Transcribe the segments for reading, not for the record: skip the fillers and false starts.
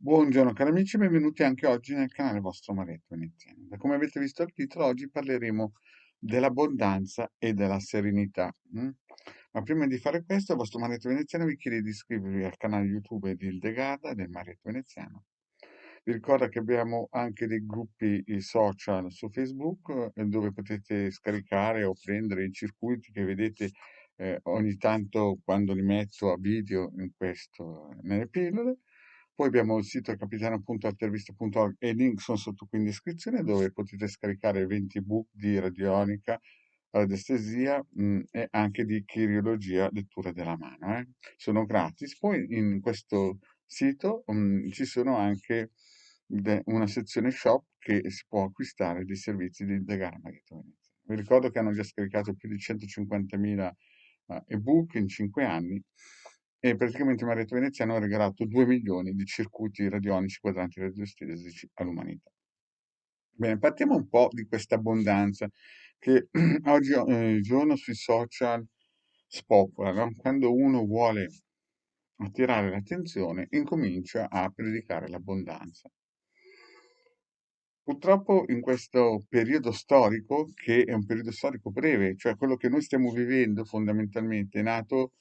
Buongiorno cari amici, benvenuti anche oggi nel canale vostro Marietto Veneziano. Da come avete visto il titolo, oggi parleremo dell'abbondanza e della serenità. Ma prima di fare questo, il vostro Marietto Veneziano vi chiede di iscrivervi al canale YouTube di Ildegarda del Marietto Veneziano. Vi ricordo che abbiamo anche dei gruppi social su Facebook dove potete scaricare o prendere i circuiti che vedete ogni tanto quando li metto a video nelle pillole. Poi abbiamo il sito capitano.altervista.org e i link sono sotto qui in descrizione dove potete scaricare 20 ebook di radionica, radiestesia e anche di chirologia, lettura della mano. Sono gratis. Poi in questo sito ci sono anche una sezione shop che si può acquistare dei servizi di The Gamma. Vi ricordo che hanno già scaricato più di 150.000 ebook in 5 anni e praticamente Marietto Veneziano ha regalato 2 milioni di circuiti radionici quadranti radiostesici all'umanità. Bene, partiamo un po' di questa abbondanza che oggi giorno sui social spopola, no? Quando uno vuole attirare l'attenzione, incomincia a predicare l'abbondanza. Purtroppo in questo periodo storico, che è un periodo storico breve, cioè quello che noi stiamo vivendo fondamentalmente, è nato,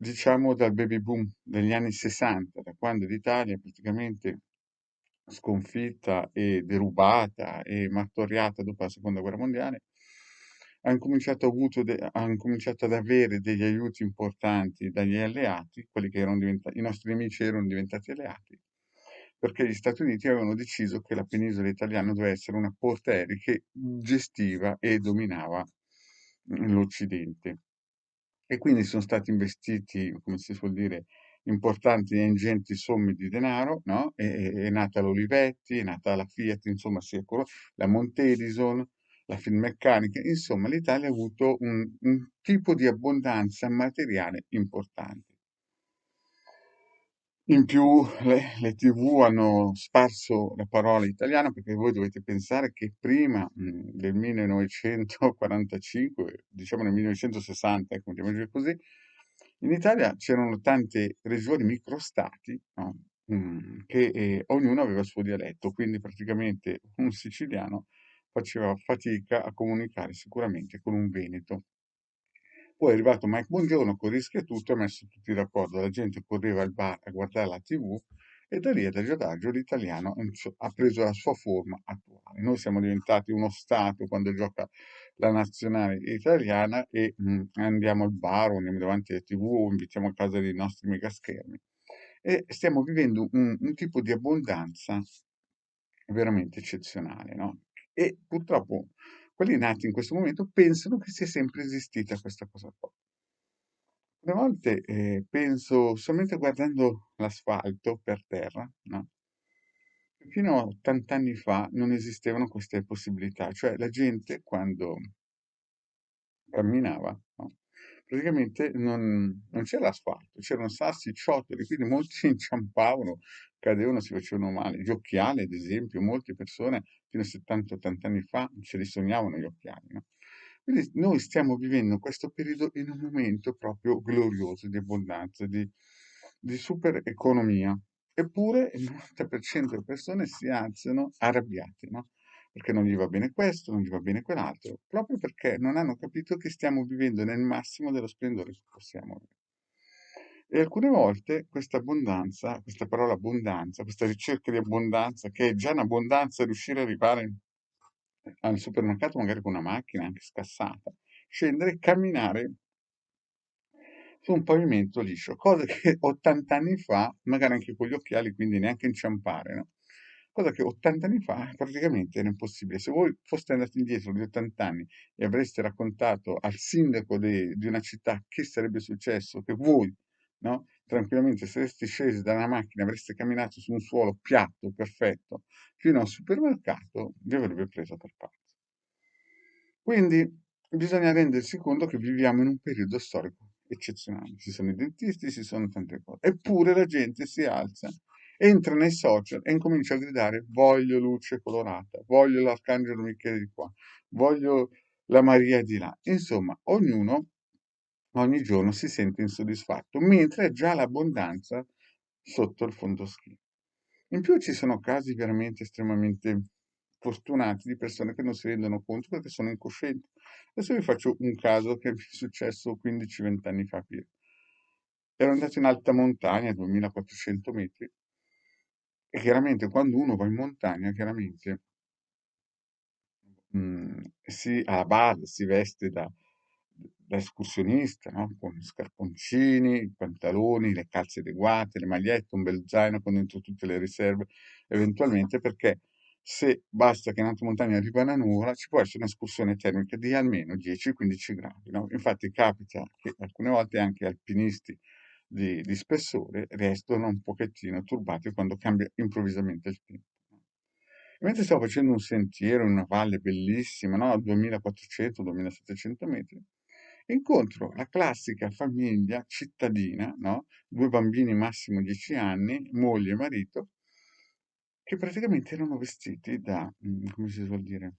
diciamo, dal baby boom degli anni 60, da quando l'Italia praticamente sconfitta e derubata e martoriata dopo la seconda guerra mondiale, ha incominciato ad avere degli aiuti importanti dagli alleati, quelli che erano diventati, i nostri nemici erano diventati alleati, perché gli Stati Uniti avevano deciso che la penisola italiana doveva essere una portaerei che gestiva e dominava l'Occidente. E quindi sono stati investiti, come si suol dire, importanti e ingenti somme di denaro, no? È nata l'Olivetti, è nata la Fiat, insomma, la Montedison, la Finmeccanica, insomma, l'Italia ha avuto un tipo di abbondanza materiale importante. In più le TV hanno sparso la parola italiana perché voi dovete pensare che prima del 1945, diciamo nel 1960, ecco, mettiamoci così, in Italia c'erano tante regioni, microstati, no? Che ognuno aveva il suo dialetto, quindi praticamente un siciliano faceva fatica a comunicare sicuramente con un veneto. Poi è arrivato Mike Bongiorno con Rischia Tutto e ha messo tutti d'accordo. La gente correva al bar a guardare la TV e da lì adagio adagio l'italiano ha preso la sua forma attuale. Noi siamo diventati uno Stato quando gioca la nazionale italiana e andiamo al bar o andiamo davanti alla TV o invitiamo a casa dei nostri megaschermi. E stiamo vivendo un tipo di abbondanza veramente eccezionale, no? E purtroppo quelli nati in questo momento pensano che sia sempre esistita questa cosa qua. Alle volte penso, solamente guardando l'asfalto per terra, no? Fino a 80 anni fa non esistevano queste possibilità, cioè la gente quando camminava, no? Praticamente non c'era asfalto, c'erano sassi, ciottoli, quindi molti inciampavano, cadevano, si facevano male. Gli occhiali, ad esempio, molte persone fino a 70-80 anni fa ce li sognavano gli occhiali, no? Quindi noi stiamo vivendo questo periodo in un momento proprio glorioso di abbondanza, di super economia. Eppure il 90% delle persone si alzano arrabbiate, no? Perché non gli va bene questo, non gli va bene quell'altro, proprio perché non hanno capito che stiamo vivendo nel massimo dello splendore che possiamo avere. E alcune volte questa abbondanza, questa parola abbondanza, questa ricerca di abbondanza, che è già un'abbondanza riuscire ad arrivare al supermercato magari con una macchina anche scassata, scendere, camminare su un pavimento liscio, cosa che 80 anni fa, magari anche con gli occhiali, quindi neanche inciampare, no? Cosa che 80 anni fa praticamente era impossibile. Se voi foste andati indietro di 80 anni e avreste raccontato al sindaco di una città che sarebbe successo, che voi, no? Tranquillamente sareste scesi da una macchina, avreste camminato su un suolo piatto, perfetto, fino al supermercato, vi avrebbe preso per pazzo. Quindi bisogna rendersi conto che viviamo in un periodo storico eccezionale. Ci sono i dentisti, ci sono tante cose. Eppure la gente si alza, entra nei social e incomincia a gridare voglio luce colorata, voglio l'arcangelo Michele di qua, voglio la Maria di là. Insomma, ognuno ogni giorno si sente insoddisfatto, mentre è già l'abbondanza sotto il fondoschino. In più ci sono casi veramente estremamente fortunati di persone che non si rendono conto perché sono incoscienti. Adesso vi faccio un caso che mi è successo 15-20 anni fa. Ero andato in alta montagna, 2400 metri, e chiaramente quando uno va in montagna, chiaramente alla base si veste da escursionista, no? Con scarponcini, pantaloni, le calze adeguate, le magliette, un bel zaino con dentro tutte le riserve, eventualmente perché se basta che in alta montagna arriva una nuvola, ci può essere un'escursione termica di almeno 10-15 gradi, no? Infatti capita che alcune volte anche alpinisti di spessore restano un pochettino turbati quando cambia improvvisamente il tempo. Mentre stavo facendo un sentiero in una valle bellissima, no? A 2400-2700 metri, incontro la classica famiglia cittadina, no? Due bambini massimo 10 anni, moglie e marito, che praticamente erano vestiti come si suol dire,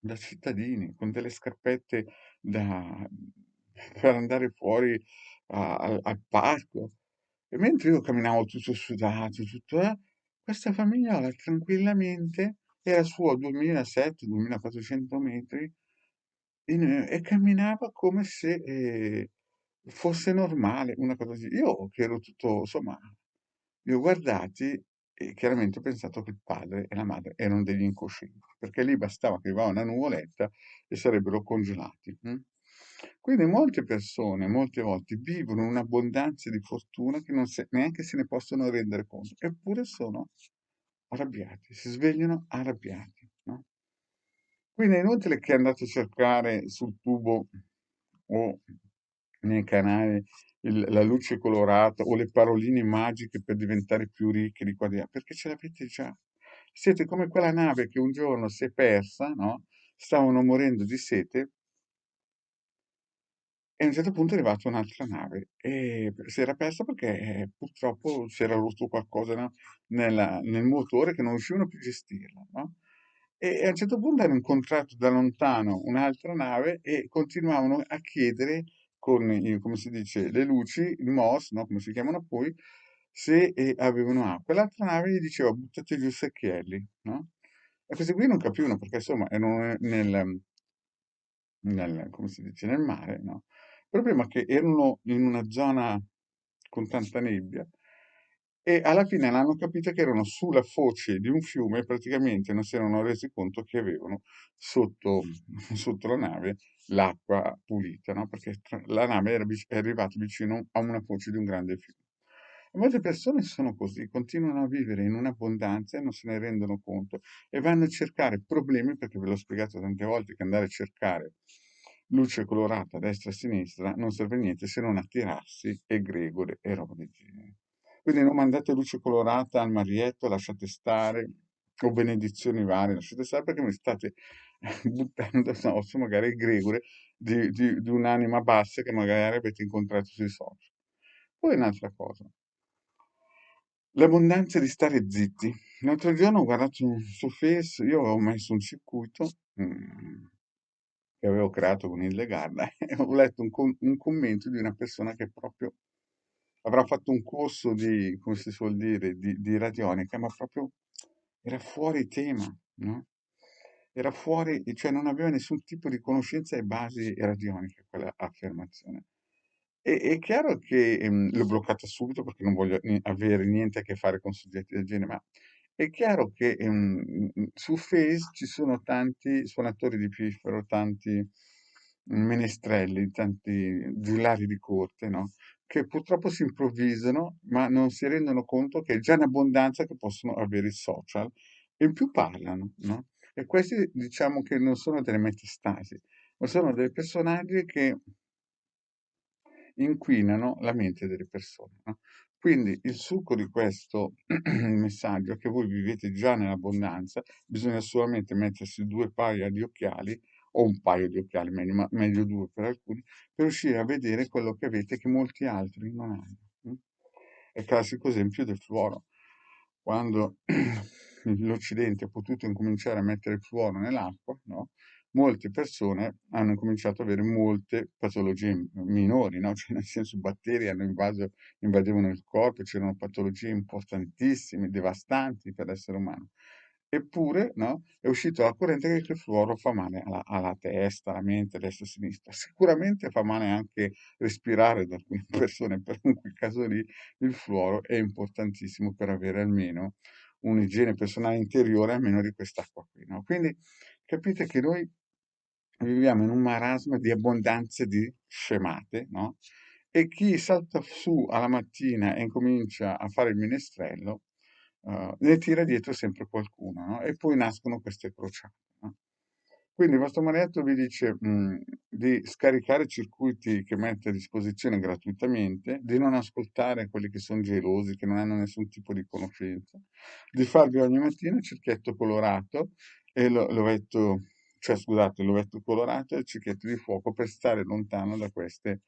da cittadini, con delle scarpette da, per andare fuori al parco. E mentre io camminavo tutto sudato, questa famigliola tranquillamente era su a 2700-2400 metri e camminava come se fosse normale, una cosa così. Io che ero tutto, insomma, li ho guardati e chiaramente ho pensato che il padre e la madre erano degli incoscienti, perché lì bastava che arrivava una nuvoletta e sarebbero congelati. Quindi molte persone, molte volte, vivono un'abbondanza di fortuna che neanche se ne possono rendere conto, eppure sono arrabbiati, si svegliano arrabbiati, no? Quindi è inutile che andate a cercare sul tubo o nei canali la luce colorata o le paroline magiche per diventare più ricchi di qua di là, perché ce l'avete già. Siete come quella nave che un giorno si è persa, no? Stavano morendo di sete e a un certo punto è arrivata un'altra nave e si era persa perché purtroppo si era rotto qualcosa, no, nel motore che non riuscivano più a gestirla, no? E a un certo punto hanno incontrato da lontano un'altra nave e continuavano a chiedere con, come si dice, le luci, il MOS, no, come si chiamano poi, se avevano acqua. L'altra nave gli diceva buttate giù i secchielli, no? E questi qui non capivano perché insomma erano come si dice, nel mare, no? Il problema è che erano in una zona con tanta nebbia e alla fine hanno capito che erano sulla foce di un fiume e praticamente non si erano resi conto che avevano sotto, sotto la nave l'acqua pulita, no? Perché la nave è arrivata vicino a una foce di un grande fiume. E molte persone sono così, continuano a vivere in un'abbondanza e non se ne rendono conto e vanno a cercare problemi, perché ve l'ho spiegato tante volte che andare a cercare luce colorata a destra e a sinistra non serve a niente se non a tirarsi egregore e roba del genere. Quindi non mandate luce colorata al marietto, lasciate stare, o benedizioni varie, lasciate stare perché mi state buttando addosso magari egregore di un'anima bassa che magari avete incontrato sui social. Poi un'altra cosa, l'abbondanza di stare zitti. L'altro giorno ho guardato su Face, io avevo messo un circuito che avevo creato con il Legarda e ho letto un commento di una persona che proprio avrà fatto un corso di, come si suol dire, di radionica, ma proprio era fuori tema, no? Era fuori, cioè non aveva nessun tipo di conoscenza e basi radioniche quella affermazione. È chiaro che l'ho bloccata subito perché non voglio avere niente a che fare con soggetti del genere, ma è chiaro che su Face ci sono tanti suonatori di piffero, tanti menestrelli, tanti giullari di corte, no? Che purtroppo si improvvisano, ma non si rendono conto che è già in abbondanza che possono avere i social e in più parlano, no? E questi diciamo che non sono delle metastasi, ma sono dei personaggi che inquinano la mente delle persone, no? Quindi il succo di questo messaggio è che voi vivete già nell'abbondanza, bisogna solamente mettersi due paia di occhiali o un paio di occhiali, meglio, meglio due per alcuni, per riuscire a vedere quello che avete che molti altri non hanno. È il classico esempio del fluoro. Quando l'Occidente ha potuto incominciare a mettere il fluoro nell'acqua, no? molte persone hanno cominciato ad avere molte patologie minori, no? Cioè, nel senso, batteri hanno invadevano il corpo, c'erano patologie importantissime, devastanti per l'essere umano. Eppure, no, è uscito la corrente che il fluoro fa male alla testa, alla mente, destra e sinistra. Sicuramente fa male anche respirare da alcune persone, però in quel caso lì il fluoro è importantissimo per avere almeno un'igiene personale interiore, almeno di quest'acqua qui, no? Quindi capite che noi viviamo in un marasma di abbondanza di scemate, no? E chi salta su alla mattina e incomincia a fare il minestrello, ne tira dietro sempre qualcuno, no? E poi nascono queste crociate, no? Quindi il vostro maretto vi dice di scaricare i circuiti che mette a disposizione gratuitamente, di non ascoltare quelli che sono gelosi, che non hanno nessun tipo di conoscenza, di farvi ogni mattina il cerchietto colorato e l'ovetto, cioè scusate, l'ovetto colorato e il cerchietto di fuoco per stare lontano da queste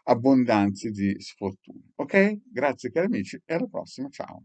abbondanze di sfortuna. Ok? Grazie cari amici e alla prossima, ciao.